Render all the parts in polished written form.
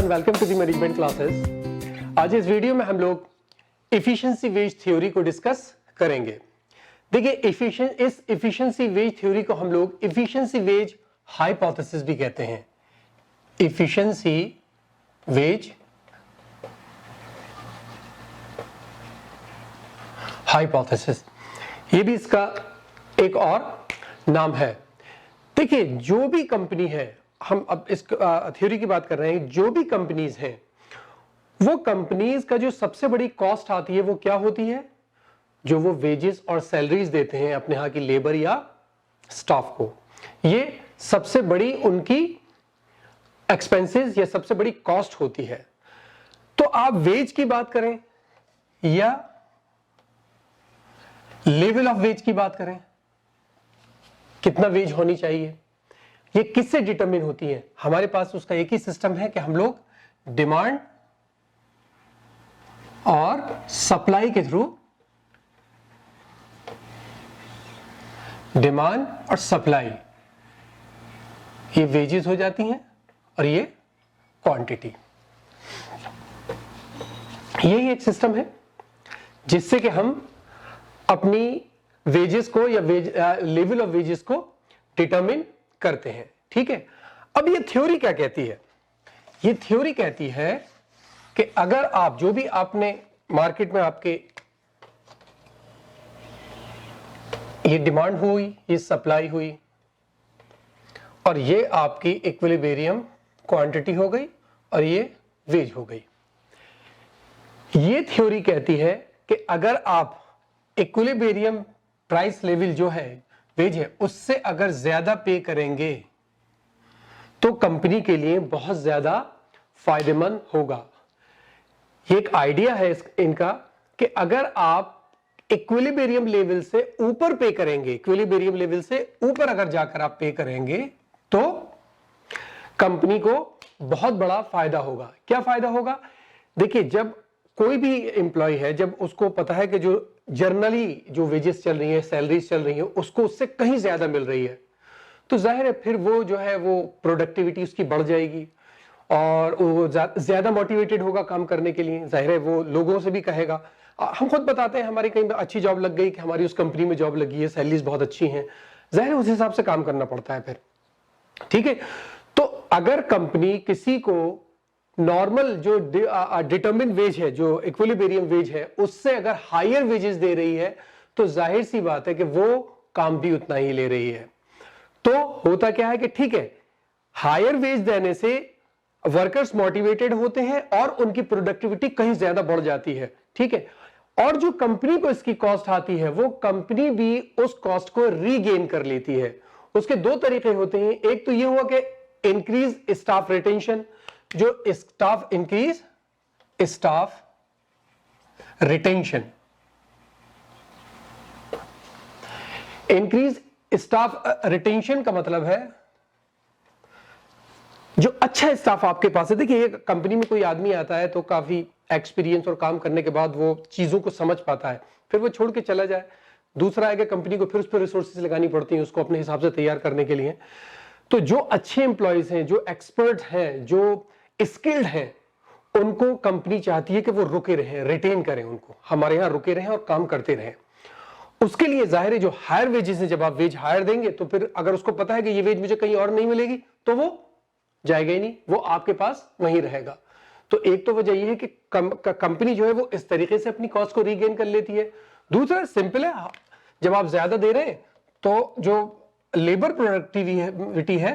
Everyone, welcome to the management classes. आज इस video में हम लोग एफिशिएंसी वेज थ्योरी को डिस्कस करेंगे। देखिए, इस एफिशिएंसी वेज थ्योरी को हम लोग एफिशिएंसी वेज हाइपोथेसिस भी कहते हैं। एफिशिएंसी वेज हाइपोथेसिस, ये भी इसका एक और नाम है। देखिए, जो भी कंपनी है, हम अब इस थ्योरी की बात कर रहे हैं, जो भी कंपनीज हैं, वो कंपनीज का जो सबसे बड़ी कॉस्ट आती है वो क्या होती है? जो वो वेजेस और सैलरीज देते हैं अपने यहां की लेबर या स्टाफ को, ये सबसे बड़ी उनकी एक्सपेंसेस या सबसे बड़ी कॉस्ट होती है। तो आप वेज की बात करें या लेवल ऑफ वेज की बात करें, कितना वेज होनी चाहिए, ये किससे डिटरमिन होती है? हमारे पास उसका एक ही सिस्टम है कि हम लोग डिमांड और सप्लाई के थ्रू, डिमांड और सप्लाई, ये वेजेस हो जाती हैं और ये क्वांटिटी। यही एक सिस्टम है जिससे कि हम अपनी वेजेस को या लेवल ऑफ वेजेस को डिटरमिन करते हैं। ठीक है, अब ये थ्योरी क्या कहती है? ये थ्योरी कहती है कि अगर आप जो भी आपने मार्केट में आपके ये डिमांड हुई, ये सप्लाई हुई और ये आपकी इक्विलिब्रियम क्वांटिटी हो गई और ये वेज हो गई। ये थ्योरी कहती है कि अगर आप इक्विलिब्रियम प्राइस लेवल जो है, वेज है, उससे अगर ज्यादा पे करेंगे तो कंपनी के लिए बहुत ज्यादा फायदेमंद होगा। ये एक आइडिया है इनका कि अगर आप इक्विलिब्रियम लेवल से ऊपर पे करेंगे, इक्विलिब्रियम लेवल से ऊपर अगर जाकर आप पे करेंगे तो कंपनी को बहुत बड़ा फायदा होगा। क्या फायदा होगा? देखिए, जब कोई भी एम्प्लॉय है, जब उसको पता है कि जो जर्नली जो वेजेस चल रही है, सैलरीज चल रही है, उसको उससे कहीं ज्यादा मिल रही है, तो जाहिर है फिर वो जो है वो प्रोडक्टिविटी उसकी बढ़ जाएगी और वो ज्यादा मोटिवेटेड होगा काम करने के लिए। जाहिर है वो लोगों से भी कहेगा। हम खुद बताते हैं, हमारी कहीं अच्छी जॉब लग गई, कि हमारी उस कंपनी में जॉब लगी है, सैलरीज बहुत अच्छी हैं, जाहिर है उस हिसाब से काम करना पड़ता है फिर। ठीक है, तो अगर कंपनी किसी को नॉर्मल जो डिटरमिन वेज है, जो इक्विलिब्रियम वेज है, उससे अगर हायर वेजेस दे रही है तो जाहिर सी बात है कि वो काम भी उतना ही ले रही है। तो होता क्या है कि ठीक है, हायर वेज देने से वर्कर्स मोटिवेटेड होते हैं और उनकी प्रोडक्टिविटी कहीं ज्यादा बढ़ जाती है। ठीक है, और जो कंपनी को इसकी कॉस्ट आती है, वो कंपनी भी उस कॉस्ट को रीगेन कर लेती है। उसके दो तरीके होते हैं। एक तो ये हुआ कि इंक्रीज स्टाफ रिटेंशन, जो staff retention, increase staff retention का मतलब है जो अच्छा स्टाफ आपके पास है। देखिए, एक कंपनी में कोई आदमी आता है तो काफी एक्सपीरियंस और काम करने के बाद वो चीजों को समझ पाता है, फिर वो छोड़ के चला जाए। दूसरा है कि कंपनी को फिर उस पर रिसोर्सेज लगानी पड़ती हैं उसको अपने हिसाब से तैयार करने के लिए। तो जो अच्छे एम्प्लॉयज हैं, जो एक्सपर्ट हैं, जो स्किल्ड हैं, उनको कंपनी चाहती है कि वो रुके रहें, रिटेन करें उनको, हमारे यहां रुके रहें और काम करते रहें। उसके लिए जाहिर है जो हायर वेजेस है, जब आप वेज हायर देंगे तो फिर अगर उसको पता है कि ये वेज मुझे कहीं और नहीं मिलेगी तो वो जाएगा ही नहीं, वो आपके पास वहीं रहेगा। तो एक तो वजह यह है कि कंपनी जो है वो इस तरीके से अपनी कॉस्ट को रीगेन कर लेती है। दूसरा सिंपल है, जब आप ज्यादा दे रहे हैं तो जो लेबर प्रोडक्टिविटी है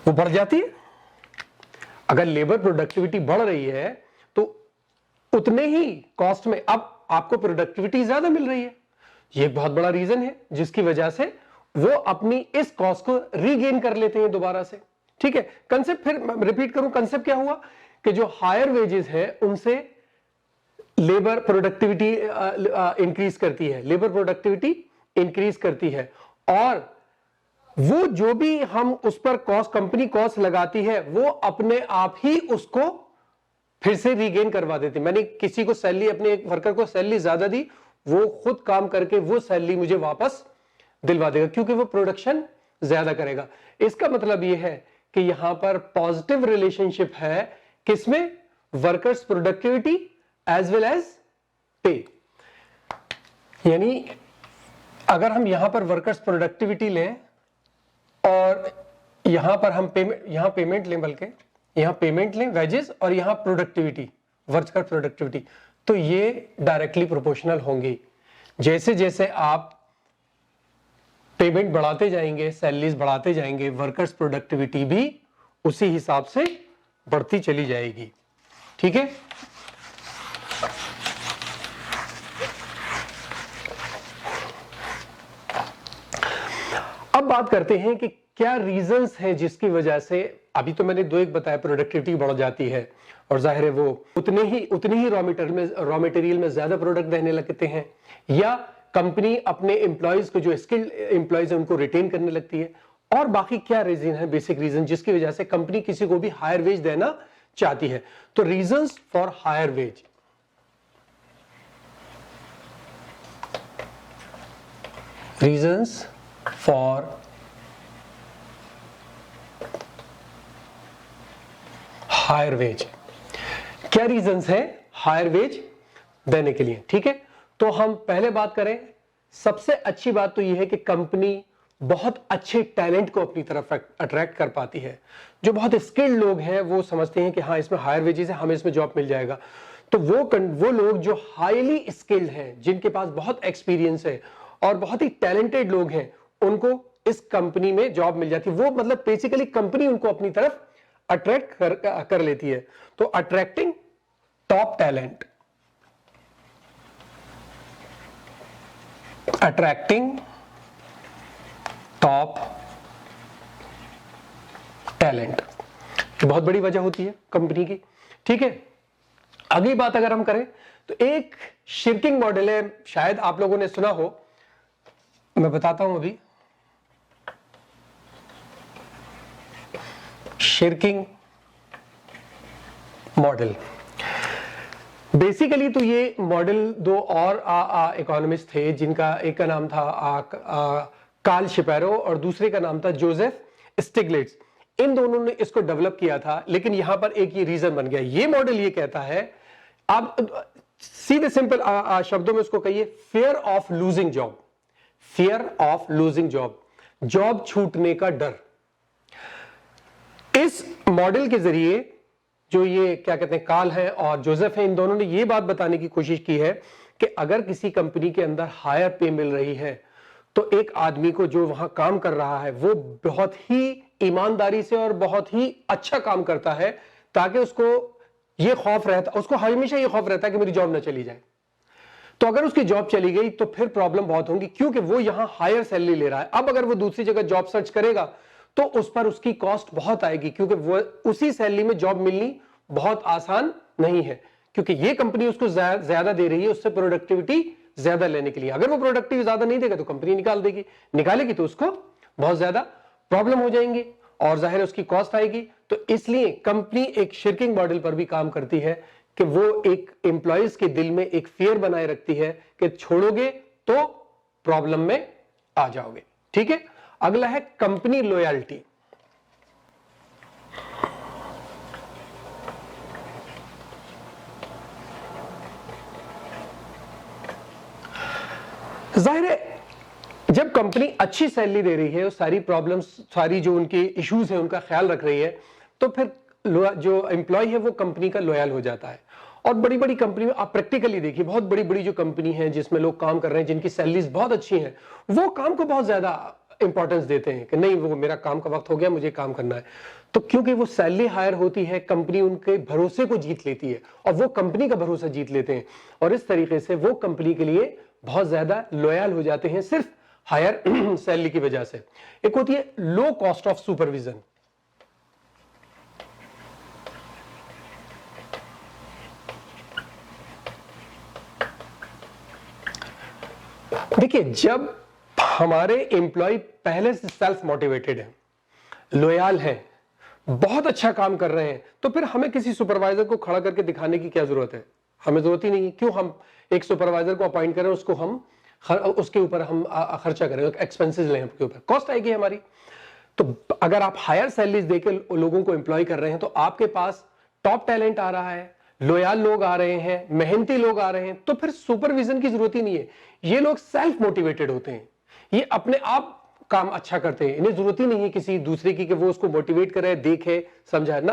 वो बढ़ जाती है। अगर लेबर प्रोडक्टिविटी बढ़ रही है तो उतने ही कॉस्ट में अब आपको प्रोडक्टिविटी ज्यादा मिल रही है। ये एक बहुत बड़ा रीजन है जिसकी वजह से वो अपनी इस कॉस्ट को रीगेन कर लेते हैं दोबारा से। ठीक है, कंसेप्ट फिर रिपीट करूं, कंसेप्ट क्या हुआ कि जो हायर वेजेस है उनसे लेबर प्रोडक्टिविटी इंक्रीज करती है, लेबर प्रोडक्टिविटी इंक्रीज करती है, और वो जो भी हम उस पर कॉस्ट, कंपनी कॉस्ट लगाती है, वो अपने आप ही उसको फिर से रीगेन करवा देती। मैंने किसी को सैलरी, अपने एक वर्कर को सैलरी ज्यादा दी, वो खुद काम करके वो सैलरी मुझे वापस दिलवा देगा, क्योंकि वो प्रोडक्शन ज्यादा करेगा। इसका मतलब ये है कि यहां पर पॉजिटिव रिलेशनशिप है किसमें, workers productivity as well as pay. यानी अगर हम यहां पर वर्कर्स प्रोडक्टिविटी लें और यहां पर हम पेमेंट लें, बल्कि यहां पेमेंट लें वेजेस और यहां प्रोडक्टिविटी, वर्कर प्रोडक्टिविटी, तो ये डायरेक्टली प्रोपोर्शनल होंगे। जैसे जैसे आप पेमेंट बढ़ाते जाएंगे, सैलरीज बढ़ाते जाएंगे, वर्कर्स प्रोडक्टिविटी भी उसी हिसाब से बढ़ती चली जाएगी। ठीक है, अब बात करते हैं कि क्या रीजंस हैं जिसकी वजह से, अभी तो मैंने दो एक बताया, प्रोडक्टिविटी बढ़ जाती है और जाहिर है वो उतनी ही रॉ मटेरियल में ज्यादा प्रोडक्ट देने लगते हैं, या कंपनी अपने एम्प्लॉयज को, जो स्किल्ड एम्प्लॉयज है उनको रिटेन करने लगती है, और बाकी क्या रीजन है, बेसिक रीजन जिसकी वजह से कंपनी किसी को भी हायर वेज देना चाहती है। तो reasons for higher wage, reasons for higher wage, क्या रीजंस है हायर वेज देने के लिए। ठीक है, तो हम पहले बात करें, सबसे अच्छी बात तो यह है कि कंपनी बहुत अच्छे टैलेंट को अपनी तरफ अट्रैक्ट कर पाती है। जो बहुत स्किल्ड लोग हैं वो समझते हैं कि हाँ इसमें हायर वेजेस है, हमें इसमें जॉब मिल जाएगा। तो वो लोग जो हाईली स्किल्ड हैं, जिनके पास बहुत एक्सपीरियंस है और बहुत ही टैलेंटेड लोग हैं, उनको इस कंपनी में जॉब मिल जाती है। वो मतलब बेसिकली कंपनी उनको अपनी तरफ अट्रैक्ट कर लेती है। तो attracting top talent, attracting top talent बहुत बड़ी वजह होती है कंपनी की। ठीक है, अगली बात अगर हम करें तो एक शिर्किंग मॉडल है, शायद आप लोगों ने सुना हो, मैं बताता हूं अभी। शिर्किंग मॉडल, बेसिकली तो ये मॉडल दो और इकोनॉमिस्ट थे, जिनका एक का नाम था कार्ल शिपेरो और दूसरे का नाम था जोसेफ स्टिग्लिट्ज। इन दोनों ने इसको डेवलप किया था, लेकिन यहां पर एक ये रीजन बन गया। ये मॉडल ये कहता है, आप सीधे सिंपल शब्दों में उसको कहिए, fear of losing job, fear of losing job, job छूटने का डर। इस मॉडल के जरिए जो ये क्या कहते हैं, कार्ल है और जोसेफ है, इन दोनों ने ये बात बताने की कोशिश की है कि अगर किसी कंपनी के अंदर हायर पे मिल रही है तो एक आदमी को जो वहां काम कर रहा है वो बहुत ही ईमानदारी से और बहुत ही अच्छा काम करता है, ताकि उसको ये खौफ रहता, उसको हमेशा ये खौफ रहता है कि मेरी जॉब ना चली जाए। तो अगर उसकी जॉब चली गई तो फिर प्रॉब्लम बहुत होगी, क्योंकि वो यहां हायर सैलरी ले रहा है। अब अगर वो दूसरी जगह जॉब सर्च करेगा तो उस पर उसकी कॉस्ट बहुत आएगी, क्योंकि वो उसी सैलरी में जॉब मिलनी बहुत आसान नहीं है, क्योंकि ये कंपनी उसको ज्यादा दे रही है उससे प्रोडक्टिविटी ज्यादा लेने के लिए। अगर वो प्रोडक्टिविटी ज्यादा नहीं देगा तो कंपनी निकाल देगी, निकालेगी तो उसको बहुत ज्यादा प्रॉब्लम हो जाएंगी और जाहिर है उसकी कॉस्ट आएगी। तो इसलिए कंपनी एक शिर्किंग मॉडल पर भी काम करती है कि वो एक एम्प्लॉयज के दिल में एक फियर बनाए रखती है कि छोड़ोगे तो प्रॉब्लम में आ जाओगे। ठीक है, अगला है कंपनी लॉयल्टी। जाहिर है जब कंपनी अच्छी सैलरी दे रही है, सारी प्रॉब्लम्स, सारी जो उनके इश्यूज है उनका ख्याल रख रही है, तो फिर जो एम्प्लॉय है वो कंपनी का लॉयल हो जाता है। और बड़ी बड़ी कंपनी में आप प्रैक्टिकली देखिए, बहुत बड़ी बड़ी जो कंपनी है जिसमें लोग काम कर रहे हैं, जिनकी सैलरीज बहुत अच्छी हैं, वो काम को बहुत ज्यादा इंपॉर्टेंस देते हैं कि नहीं, वो मेरा काम का वक्त हो गया, मुझे काम करना है। तो क्योंकि वो सैलरी हायर होती है, कंपनी उनके भरोसे को जीत लेती है और वो कंपनी का भरोसा जीत लेते हैं, और इस तरीके से वो कंपनी के लिए बहुत ज्यादा लॉयल हो जाते हैं सिर्फ हायर सैलरी की वजह से। एक होती है लो कॉस्ट ऑफ सुपरविजन। देखिए, जब हमारे एम्प्लॉय पहले से सेल्फ मोटिवेटेड है, लॉयल है, बहुत अच्छा काम कर रहे हैं, तो फिर हमें किसी सुपरवाइजर को खड़ा करके दिखाने की क्या जरूरत है? हमें जरूरत ही नहीं है। क्यों हम एक सुपरवाइजर को अपॉइंट करें, उसको हम उसके ऊपर हम खर्चा करेंगे, एक्सपेंसेस लें उसके ऊपर, कॉस्ट आएगी हमारी। तो अगर आप हायर सैलरीज देकर लोगों को एम्प्लॉय कर रहे हैं तो आपके पास टॉप टैलेंट आ रहा है, लॉयल लोग आ रहे हैं, मेहनती लोग आ रहे हैं, तो फिर सुपरविजन की जरूरत ही नहीं है। ये लोग सेल्फ मोटिवेटेड होते हैं, ये अपने आप काम अच्छा करते हैं, इन्हें जरूरत ही नहीं है किसी दूसरे की कि वो उसको मोटिवेट करे, देखे, समझाए ना।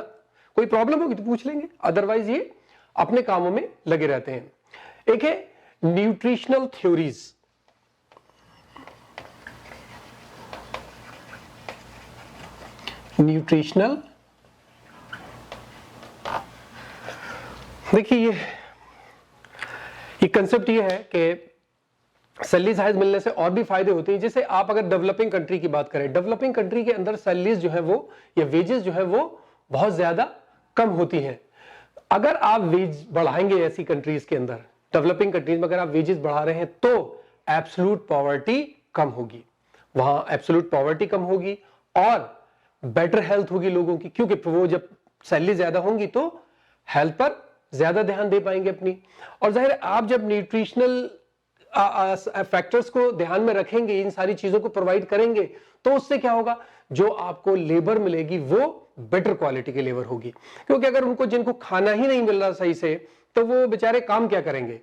कोई प्रॉब्लम होगी तो पूछ लेंगे, अदरवाइज ये अपने कामों में लगे रहते हैं। एक है न्यूट्रिशनल थ्योरीज। न्यूट्रिशनल, देखिए ये कंसेप्ट ये है कि सैलरीज हाई मिलने से और भी फायदे होते हैं। जैसे आप अगर डेवलपिंग कंट्री की बात करें, डेवलपिंग कंट्री के अंदर सैलरीज जो है वो या वेजेस जो है वो बहुत ज्यादा कम होती हैं। अगर आप वेज बढ़ाएंगे ऐसी कंट्रीज के अंदर, डेवलपिंग कंट्रीज में अगर आप वेजेस बढ़ा रहे हैं तो एब्सोल्यूट पॉवर्टी कम होगी, वहां एब्सोल्यूट पॉवर्टी कम होगी और बेटर हेल्थ होगी लोगों की, क्योंकि वो जब सैलरी ज्यादा होंगी तो हेल्थ पर ज्यादा ध्यान दे पाएंगे अपनी। और जाहिर है आप जब न्यूट्रिशनल फैक्टर्स को ध्यान में रखेंगे, इन सारी चीजों को प्रोवाइड करेंगे, तो उससे क्या होगा, जो आपको लेबर मिलेगी वो बेटर क्वालिटी की लेबर होगी। क्योंकि अगर उनको जिनको खाना ही नहीं मिल रहा सही से, तो वो बेचारे काम क्या करेंगे।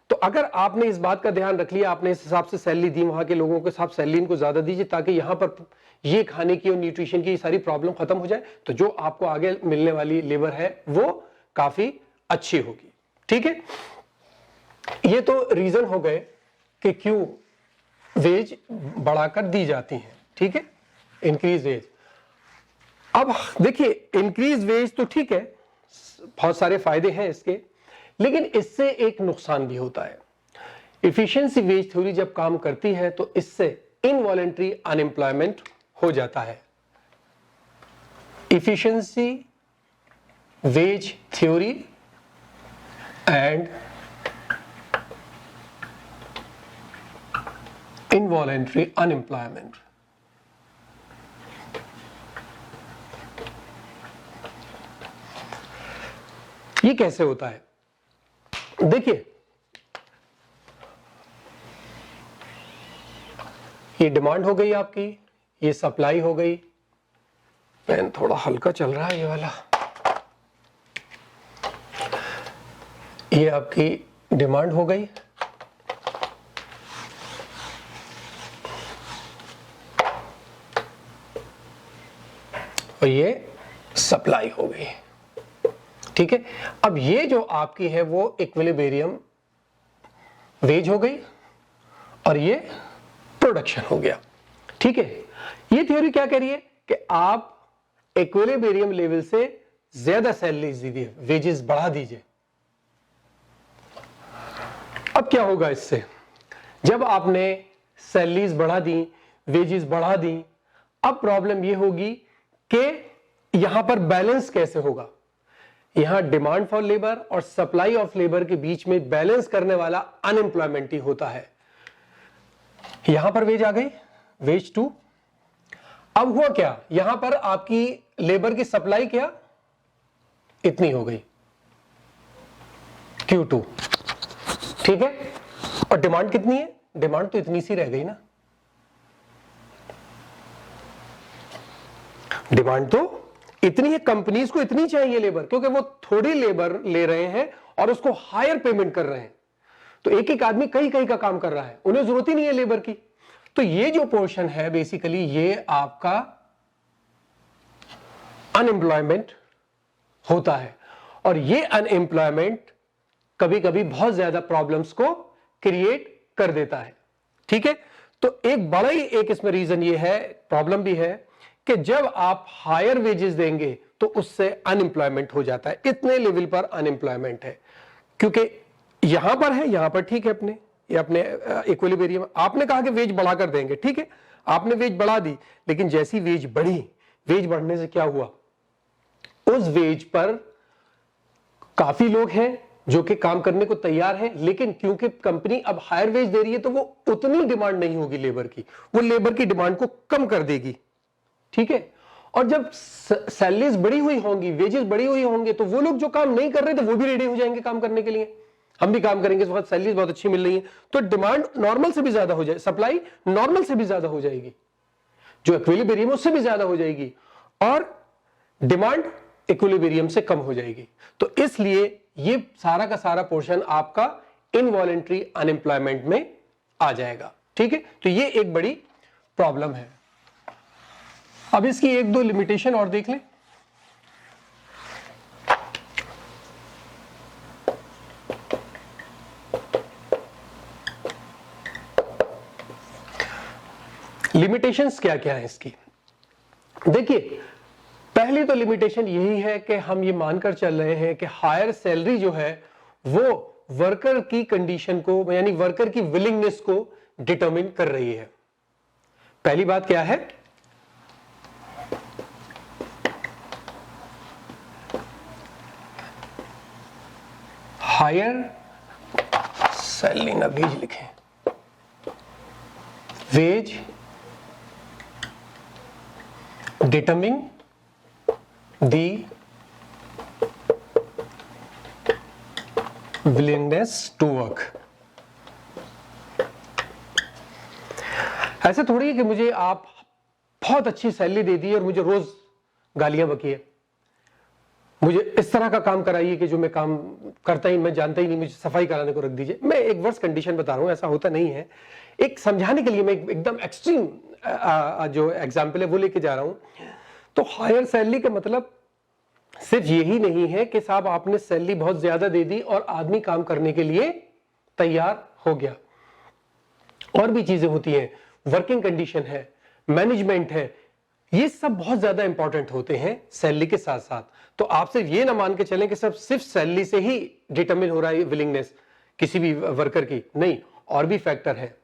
तो अगर आपने इस बात का ध्यान रख लिया, आपने इस हिसाब से सैलरी दी, वहां के लोगों के साथ सैलरी इनको ज्यादा दीजिए ताकि यहां पर ये खाने की और न्यूट्रिशन की सारी प्रॉब्लम खत्म हो जाए, तो जो आपको आगे मिलने वाली लेबर है वो काफी अच्छी होगी। ठीक है, ये तो रीजन हो गए कि क्यों वेज बढ़ाकर दी जाती है। ठीक है, इंक्रीज वेज। अब देखिए इंक्रीज वेज तो ठीक है, बहुत सारे फायदे हैं इसके, लेकिन इससे एक नुकसान भी होता है। इफिशिएंसी वेज थ्योरी जब काम करती है तो इससे इनवॉलंटरी अनएम्प्लॉयमेंट हो जाता है। Efficiency wage theory and involuntary unemployment. ये कैसे होता है, देखिए ये डिमांड हो गई आपकी, ये सप्लाई हो गई। पेन थोड़ा हल्का चल रहा है ये वाला। ये आपकी डिमांड हो गई, और ये सप्लाई हो गई। ठीक है, अब ये जो आपकी है वो इक्विलिब्रियम वेज हो गई और ये प्रोडक्शन हो गया। ठीक है, ये थ्योरी क्या कह रही है कि आप इक्विलिब्रियम लेवल से ज्यादा सैलरीज दीजिए, वेजेस बढ़ा दीजिए। अब क्या होगा इससे, जब आपने सैलरीज बढ़ा दी, वेजेस बढ़ा दी, अब प्रॉब्लम ये होगी कि यहां पर बैलेंस कैसे होगा। यहां डिमांड फॉर लेबर और सप्लाई ऑफ लेबर के बीच में बैलेंस करने वाला अनएम्प्लॉयमेंट ही होता है। यहां पर वेज आ गई, वेज 2। अब हुआ क्या, यहां पर आपकी लेबर की सप्लाई क्या इतनी हो गई, Q2। ठीक है, और डिमांड कितनी है, डिमांड तो इतनी सी रह गई ना, डिमांड तो इतनी है, कंपनीज को इतनी चाहिए लेबर, क्योंकि वो थोड़ी लेबर ले रहे हैं और उसको हायर पेमेंट कर रहे हैं। तो एक एक आदमी कई कई का काम कर रहा है, उन्हें जरूरत ही नहीं है लेबर की। तो ये जो पोर्शन है बेसिकली ये आपका अनएम्प्लॉयमेंट होता है, और ये अनएम्प्लॉयमेंट कभी कभी बहुत ज्यादा प्रॉब्लम्स को क्रिएट कर देता है। ठीक है, तो एक बड़ा ही एक इसमें रीजन ये है, प्रॉब्लम भी है, कि जब आप हायर वेजेस देंगे तो उससे अनएम्प्लॉयमेंट हो जाता है। इतने लेवल पर अनएम्प्लॉयमेंट है, क्योंकि यहां पर है, यहां पर ठीक है, अपने ये अपने इक्विलिब्रियम, आपने कहा कि वेज बढ़ाकर देंगे, ठीक है, आपने वेज बढ़ा दी, लेकिन जैसी वेज बढ़ी, वेज बढ़ने से क्या हुआ, उस वेज पर काफी लोग हैं जो कि काम करने को तैयार हैं, लेकिन क्योंकि कंपनी अब हायर वेज दे रही है तो वो उतनी डिमांड नहीं होगी लेबर की, वो लेबर की डिमांड को कम कर देगी। ठीक है, और जब सैलरीज बढ़ी हुई होंगी, वेजेस बढ़ी हुई होंगे, तो वो लोग जो काम नहीं कर रहे थे वो भी रेडी हो जाएंगे काम करने के लिए। हम भी काम करेंगे, इस वक्त सैलरी बहुत अच्छी मिल रही है, तो डिमांड नॉर्मल से भी ज्यादा हो जाए, सप्लाई नॉर्मल से भी ज्यादा हो जाएगी, जो इक्विलिब्रियम उससे भी ज्यादा हो जाएगी, और डिमांड इक्विलिब्रियम से कम हो जाएगी। तो इसलिए ये सारा का सारा पोर्शन आपका इनवॉलेंट्री अनएम्प्लॉयमेंट में आ जाएगा। ठीक है, तो ये एक बड़ी प्रॉब्लम है। अब इसकी एक दो लिमिटेशन और देख लें। लिमिटेशंस क्या क्या है इसकी? देखिए, पहली तो लिमिटेशन यही है कि हम ये मानकर चल रहे हैं कि हायर सैलरी जो है वो वर्कर की कंडीशन को, यानी वर्कर की विलिंगनेस को डिटरमिन कर रही है। पहली बात क्या है? हायर सैलरी ना वेज लिखें, veg determining the willingness to work। ऐसे थोड़ी है कि मुझे आप बहुत अच्छी सैलरी दे दी और मुझे रोज गालियां बकिए, मुझे इस तरह का काम कराइए कि जो मैं काम करता ही, मैं जानता ही नहीं, मुझे सफाई कराने को रख दीजिए। मैं एक वर्ष कंडीशन बता रहा हूं, ऐसा होता नहीं है, एक समझाने के लिए मैं एकदम एक्सट्रीम जो एग्जाम्पल है वो लेके जा रहा हूं। तो हायर सैलरी का मतलब सिर्फ यही नहीं है कि साहब आपने सैलरी बहुत ज्यादा दे दी और आदमी काम करने के लिए तैयार हो गया। और भी चीजें होती हैं, वर्किंग कंडीशन है, मैनेजमेंट है, ये सब बहुत ज्यादा इंपॉर्टेंट होते हैं सैलरी के साथ साथ। तो आप सिर्फ ये ना मान के चलें कि सब सिर्फ सैलरी से ही डिटरमिन हो रहा है विलिंगनेस किसी भी वर्कर की, नहीं, और भी फैक्टर है।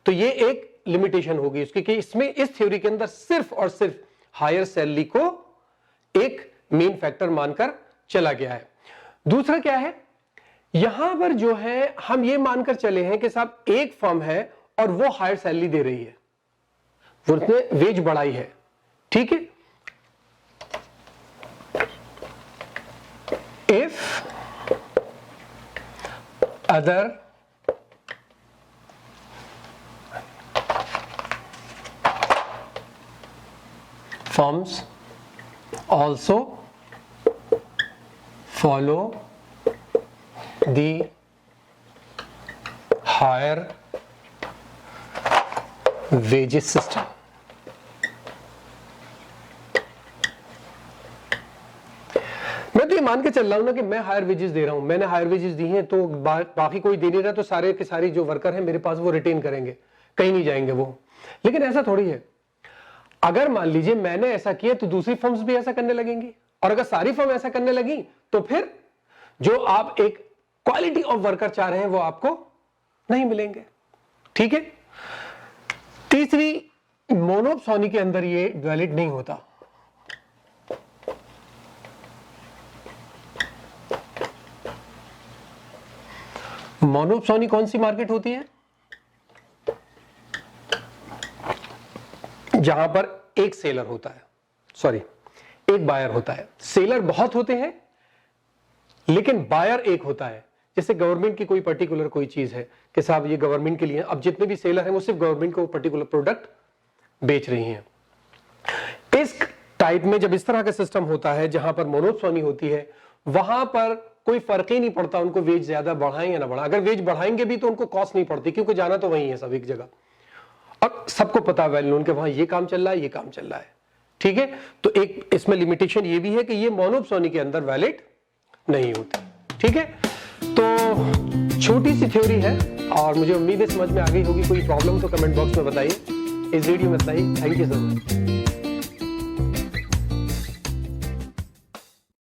तो ये एक लिमिटेशन होगी उसकी कि इसमें, इस थ्योरी के अंदर सिर्फ और सिर्फ हायर सैलरी को एक मेन फैक्टर मानकर चला गया है। दूसरा क्या है, यहां पर जो है हम ये मानकर चले हैं कि साहब एक फर्म है और वो हायर सैलरी दे रही है, वो उसने वेज बढ़ाई है, ठीक है। If other firms also follow the higher wages system। मैं तो ये मान के चल रहा हूं ना कि मैं हायर वेजेस दे रहा हूं, मैंने हायर वेजेस दी हैं, तो बाकी कोई दे नहीं रहा, तो सारे के सारे जो वर्कर हैं मेरे पास वो रिटेन करेंगे, कहीं नहीं जाएंगे वो। लेकिन ऐसा थोड़ी है, अगर मान लीजिए मैंने ऐसा किया तो दूसरी फर्म्स भी ऐसा करने लगेंगी, और अगर सारी फर्म ऐसा करने लगी तो फिर जो आप एक क्वालिटी ऑफ वर्कर चाह रहे हैं वो आपको नहीं मिलेंगे, ठीक है। तीसरी, मोनोपोली के अंदर ये वैलिड नहीं होता। मोनोपोली कौन सी मार्केट होती है? जहां पर एक सेलर होता है, सॉरी एक बायर होता है। सेलर बहुत होते हैं लेकिन बायर एक होता है। जैसे गवर्नमेंट की कोई पर्टिकुलर कोई चीज है कि साहब ये गवर्नमेंट के लिए, अब जितने भी सेलर हैं वो सिर्फ गवर्नमेंट को पर्टिकुलर प्रोडक्ट बेच रही हैं। इस टाइप में जब इस तरह का सिस्टम होता है जहां पर मोनोपोली होती है, वहां पर कोई फर्क ही नहीं पड़ता उनको वेज ज्यादा बढ़ाएं या ना बढ़ाएं। अगर वेज बढ़ाएंगे भी तो उनको कॉस्ट नहीं पड़ती, क्योंकि जाना तो वही है सब एक जगह, और सबको पता है वेल नोन के वहां ये काम चल रहा है, ये काम चल रहा है, ठीक है। तो एक इसमें लिमिटेशन ये भी है कि ये मोनोपोली के अंदर वैलिड नहीं होती, ठीक है। तो छोटी सी थ्योरी है और मुझे उम्मीद है समझ में आ गई होगी। कोई प्रॉब्लम तो कमेंट बॉक्स में बताइए, इस वीडियो में बताइए। Thank you so much.